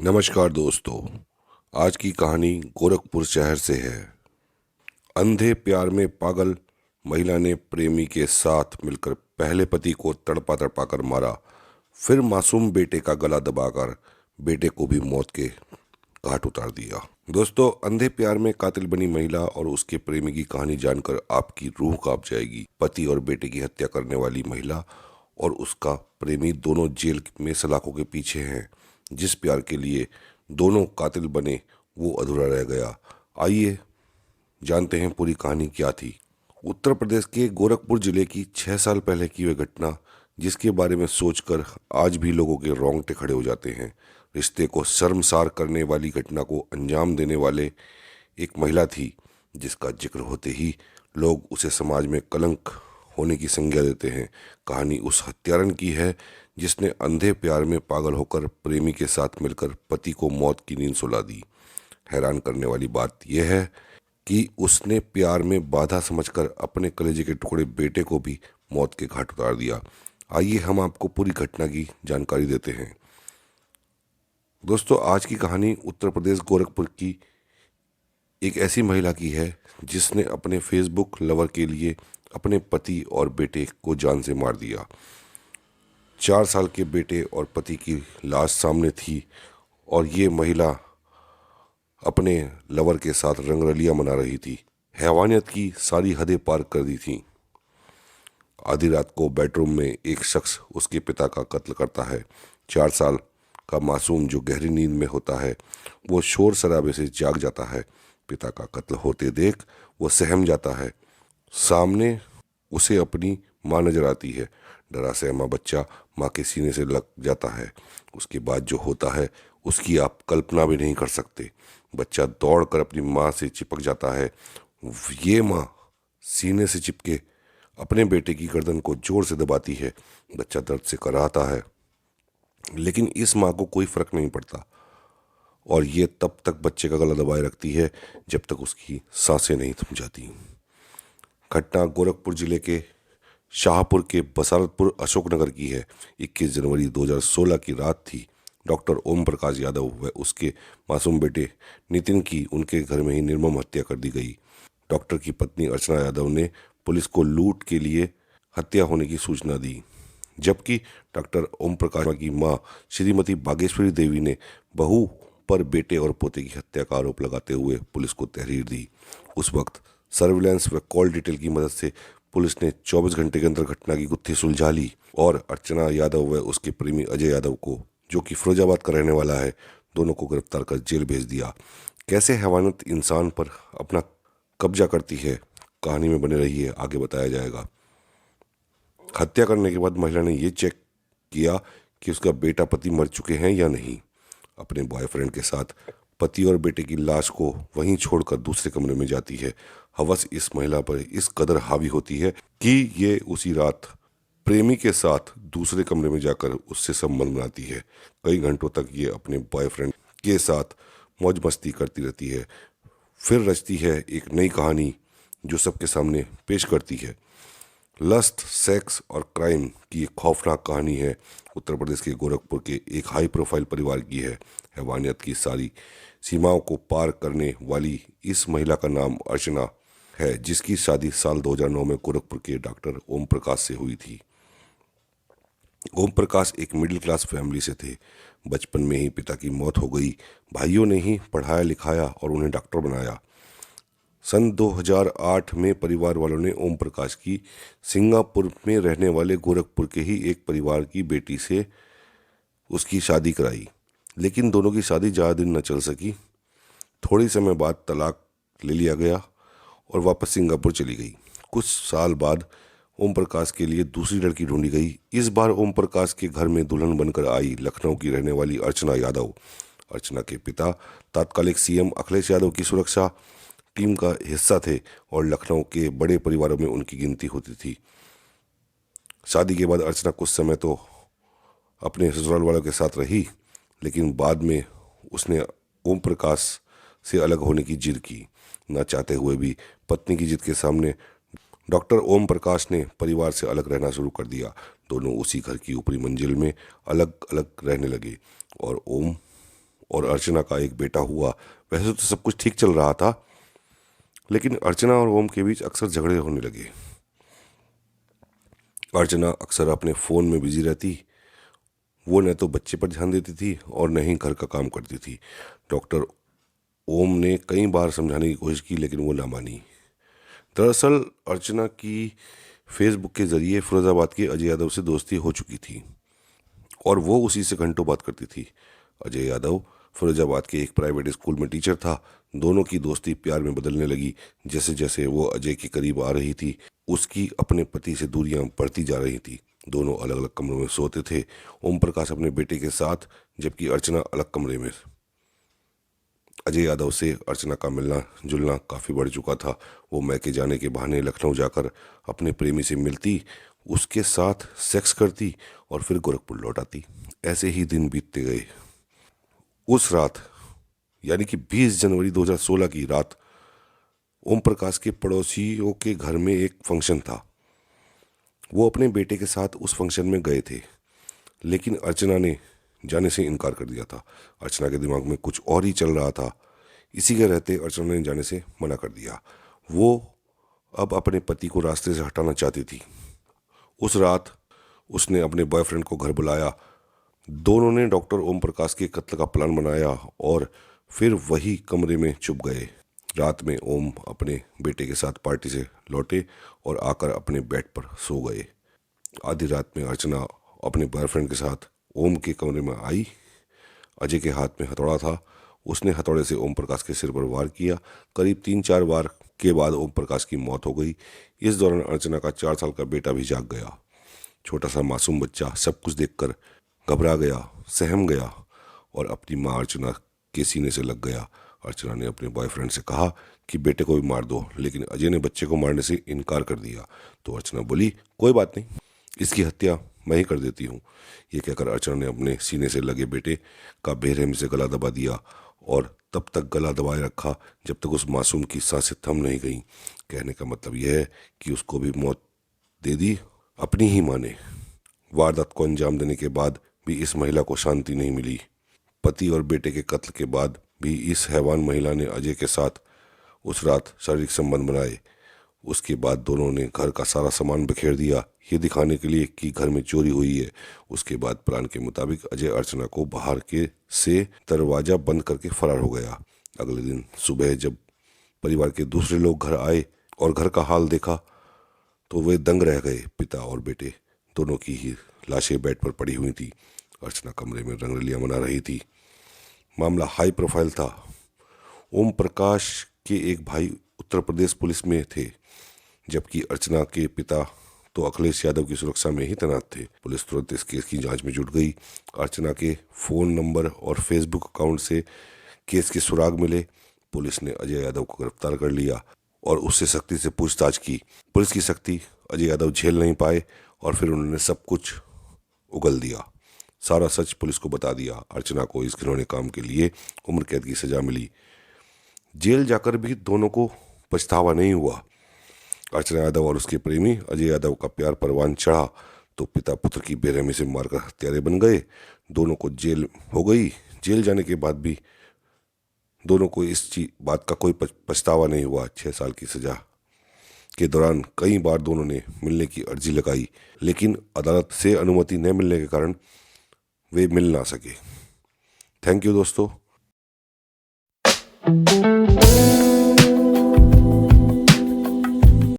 नमस्कार दोस्तों। आज की कहानी गोरखपुर शहर से है। अंधे प्यार में पागल महिला ने प्रेमी के साथ मिलकर पहले पति को तड़पा तड़पा कर मारा, फिर मासूम बेटे का गला दबाकर बेटे को भी मौत के घाट उतार दिया। दोस्तों, अंधे प्यार में कातिल बनी महिला और उसके प्रेमी की कहानी जानकर आपकी रूह कांप जाएगी। पति और बेटे की हत्या करने वाली महिला और उसका प्रेमी दोनों जेल में सलाखों के पीछे हैं। जिस प्यार के लिए दोनों कातिल बने वो अधूरा रह गया। आइए जानते हैं पूरी कहानी क्या थी। उत्तर प्रदेश के गोरखपुर जिले की 6 साल पहले की वह घटना, जिसके बारे में सोचकर आज भी लोगों के रोंगटे खड़े हो जाते हैं। रिश्ते को शर्मसार करने वाली घटना को अंजाम देने वाले एक महिला थी, जिसका जिक्र होते ही लोग उसे समाज में कलंक होने की संज्ञा देते हैं। कहानी उस हत्यारन की है जिसने अंधे प्यार में पागल होकर प्रेमी के साथ मिलकर पति को मौत की नींद सुला दी। हैरान करने वाली बात यह है कि उसने प्यार में बाधा समझकर अपने कलेजे के टुकड़े बेटे को भी मौत के घाट उतार दिया। आइए हम आपको पूरी घटना की जानकारी देते हैं। दोस्तों, आज की कहानी उत्तर प्रदेश गोरखपुर की एक ऐसी महिला की है जिसने अपने फेसबुक लवर के लिए अपने पति और बेटे को जान से मार दिया। 4 साल के बेटे और पति की लाश सामने थी और ये महिला अपने लवर के साथ रंगरलियां मना रही थी। हैवानियत की सारी हदें पार कर दी थी। आधी रात को बेडरूम में एक शख्स उसके पिता का कत्ल करता है। 4 साल का मासूम जो गहरी नींद में होता है वो शोर शराबे से जाग जाता है। पिता का कत्ल होते देख वो सहम जाता है। सामने उसे अपनी माँ नजर आती है। डरा सहमा बच्चा माँ के सीने से लग जाता है। उसके बाद जो होता है उसकी आप कल्पना भी नहीं कर सकते। बच्चा दौड़कर अपनी माँ से चिपक जाता है। ये माँ सीने से चिपके अपने बेटे की गर्दन को जोर से दबाती है। बच्चा दर्द से कराहता है, लेकिन इस माँ को कोई फर्क नहीं पड़ता और ये तब तक बच्चे का गला दबाए रखती है जब तक उसकी सांसें नहीं थम जाती। घटना गोरखपुर जिले के शाहपुर के बसारतपुर अशोकनगर की है। 21 जनवरी 2016 की रात थी। डॉक्टर ओम प्रकाश यादव व उसके मासूम बेटे नितिन की उनके घर में ही निर्मम हत्या कर दी गई। डॉक्टर की पत्नी अर्चना यादव ने पुलिस को लूट के लिए हत्या होने की सूचना दी, जबकि डॉक्टर ओम प्रकाश की मां श्रीमती बागेश्वरी देवी ने बहू पर बेटे और पोते की हत्या का आरोप लगाते हुए पुलिस को तहरीर दी। उस वक्त सर्विलांस व कॉल डिटेल की मदद से पुलिस ने 24 घंटे के अंदर घटना की गुत्थी सुलझा ली और अर्चना यादव व उसके प्रेमी अजय यादव को, जो कि फिरोजाबाद का रहने वाला है, दोनों को गिरफ्तार कर जेल भेज दिया। कैसे हैवानियत इंसान पर अपना कब्जा करती है, कहानी में बने रहिए, आगे बताया जाएगा। हत्या करने के बाद महिला ने ये चेक किया कि उसका बेटा पति मर चुके हैं या नहीं। अपने बॉयफ्रेंड के साथ पति और बेटे की लाश को वहीं छोड़कर दूसरे कमरे में जाती है। हवस इस महिला पर इस कदर हावी होती है कि ये उसी रात प्रेमी के साथ दूसरे कमरे में जाकर उससे संबंध बनाती है। कई घंटों तक ये अपने बॉयफ्रेंड के साथ मौज मस्ती करती रहती है, फिर रचती है एक नई कहानी जो सबके सामने पेश करती है। लस्ट, सेक्स और क्राइम की एक खौफनाक कहानी है। उत्तर प्रदेश के गोरखपुर के एक हाई प्रोफाइल परिवार की है। हैवानियत की सारी सीमाओं को पार करने वाली इस महिला का नाम अर्चना है, जिसकी शादी साल 2009 में गोरखपुर के डॉक्टर ओम प्रकाश से हुई थी। ओम प्रकाश एक मिडिल क्लास फैमिली से थे। बचपन में ही पिता की मौत हो गई। भाइयों ने ही पढ़ाया लिखाया और उन्हें डॉक्टर बनाया। सन 2008 में परिवार वालों ने ओम प्रकाश की सिंगापुर में रहने वाले गोरखपुर के ही एक परिवार की बेटी से उसकी शादी कराई, लेकिन दोनों की शादी ज़्यादा दिन न चल सकी। थोड़ी समय बाद तलाक ले लिया गया और वापस सिंगापुर चली गई। कुछ साल बाद ओम प्रकाश के लिए दूसरी लड़की ढूंढी गई। इस बार ओम प्रकाश के घर में दुल्हन बनकर आई लखनऊ की रहने वाली अर्चना यादव। अर्चना के पिता तात्कालिक सीएम अखिलेश यादव की सुरक्षा टीम का हिस्सा थे और लखनऊ के बड़े परिवारों में उनकी गिनती होती थी। शादी के बाद अर्चना कुछ समय तो अपने ससुराल वालों के साथ रही, लेकिन बाद में उसने ओम प्रकाश से अलग होने की जिद की। न चाहते हुए भी पत्नी की जिद के सामने डॉक्टर ओम प्रकाश ने परिवार से अलग रहना शुरू कर दिया। दोनों उसी घर की ऊपरी मंजिल में अलग अलग रहने लगे और और अर्चना का एक बेटा हुआ। वैसे तो सब कुछ ठीक चल रहा था, लेकिन अर्चना और ओम के बीच अक्सर झगड़े होने लगे। अर्चना अक्सर अपने फ़ोन में बिजी रहती। वो न तो बच्चे पर ध्यान देती थी और न ही घर का काम करती थी। डॉक्टर ओम ने कई बार समझाने की कोशिश की, लेकिन वो ना मानी। दरअसल अर्चना की फेसबुक के जरिए फिरोजाबाद के अजय यादव से दोस्ती हो चुकी थी और वो उसी से घंटों बात करती थी। अजय यादव फिरोजाबाद के एक प्राइवेट स्कूल में टीचर था। दोनों की दोस्ती प्यार में बदलने लगी। जैसे जैसे वो अजय के करीब आ रही थी, उसकी अपने पति से दूरियां बढ़ती जा रही थी। दोनों अलग अलग कमरों में सोते थे, ओम प्रकाश अपने बेटे के साथ, जबकि अर्चना अलग कमरे में। अजय यादव से अर्चना का मिलना जुलना काफ़ी बढ़ चुका था। वो मैके जाने के बहाने लखनऊ जाकर अपने प्रेमी से मिलती, उसके साथ सेक्स करती और फिर गोरखपुर लौट आती। ऐसे ही दिन बीतते गए। उस रात, यानी कि 20 जनवरी 2016 की रात, ओम प्रकाश के पड़ोसियों के घर में एक फंक्शन था। वो अपने बेटे के साथ उस फंक्शन में गए थे, लेकिन अर्चना ने जाने से इनकार कर दिया था। अर्चना के दिमाग में कुछ और ही चल रहा था। इसी के रहते अर्चना ने जाने से मना कर दिया। वो अब अपने पति को रास्ते से हटाना चाहती थी। उस रात उसने अपने बॉयफ्रेंड को घर बुलाया। दोनों ने डॉक्टर ओम प्रकाश के कत्ल का प्लान बनाया और फिर वही कमरे में छुप गए। रात में ओम अपने बेटे के साथ पार्टी से लौटे और आकर अपने बेड पर सो गए। आधी रात में अर्चना अपने बॉयफ्रेंड के साथ ओम के कमरे में आई। अजय के हाथ में हथौड़ा था। उसने हथौड़े से ओम प्रकाश के सिर पर वार किया। करीब 3-4 बार के बाद ओम प्रकाश की मौत हो गई। इस दौरान अर्चना का 4 साल का बेटा भी जाग गया। छोटा सा मासूम बच्चा सब कुछ देखकर घबरा गया, सहम गया और अपनी माँ अर्चना के सीने से लग गया। अर्चना ने अपने बॉयफ्रेंड से कहा कि बेटे को भी मार दो, लेकिन अजय ने बच्चे को मारने से इनकार कर दिया। तो अर्चना बोली, कोई बात नहीं, इसकी हत्या मैं ही कर देती हूँ। ये कहकर अर्चना ने अपने सीने से लगे बेटे का बेरहमी से गला दबा दिया और तब तक गला दबाए रखा जब तक उस मासूम की सांसें थम नहीं गईं। कहने का मतलब यह है कि उसको भी मौत दे दी अपनी ही माँ ने। वारदात को अंजाम देने के बाद भी इस महिला को शांति नहीं मिली। पति और बेटे के कत्ल के बाद भी इस हैवान महिला ने अजय के साथ उस रात शारीरिक संबंध बनाए। उसके बाद दोनों ने घर का सारा सामान बिखेर दिया, ये दिखाने के लिए कि घर में चोरी हुई है। उसके बाद प्लान के मुताबिक अजय अर्चना को बाहर के से दरवाजा बंद करके फरार हो गया। अगले दिन सुबह जब परिवार के दूसरे लोग घर आए और घर का हाल देखा तो वे दंग रह गए। पिता और बेटे दोनों की ही लाशें बेड पर पड़ी हुई थी। अर्चना कमरे में रंगरलियां मना रही थी। मामला हाई प्रोफाइल था। ओम प्रकाश के एक भाई उत्तर प्रदेश पुलिस में थे, जबकि अर्चना के पिता तो अखिलेश यादव की सुरक्षा में ही तैनात थे। पुलिस तुरंत इस केस की जांच में जुट गई। अर्चना के फ़ोन नंबर और फेसबुक अकाउंट से केस के सुराग मिले। पुलिस ने अजय यादव को गिरफ्तार कर लिया और उससे सख्ती से पूछताछ की। पुलिस की सख्ती अजय यादव झेल नहीं पाए और फिर उन्होंने सब कुछ उगल दिया। सारा सच पुलिस को बता दिया। अर्चना को इस घिनौने काम के लिए उम्र कैद की सजा मिली। जेल जाकर भी दोनों को पछतावा नहीं हुआ। अर्चना यादव और उसके प्रेमी अजय यादव का प्यार परवान चढ़ा तो पिता पुत्र की बेरहमी से मारकर हत्यारे बन गए। दोनों को जेल हो गई। जेल जाने के बाद भी दोनों को इस बात का कोई पछतावा नहीं हुआ। 6 साल की सजा के दौरान कई बार दोनों ने मिलने की अर्जी लगाई, लेकिन अदालत से अनुमति न मिलने के कारण वे मिल ना सके। थैंक यू दोस्तों।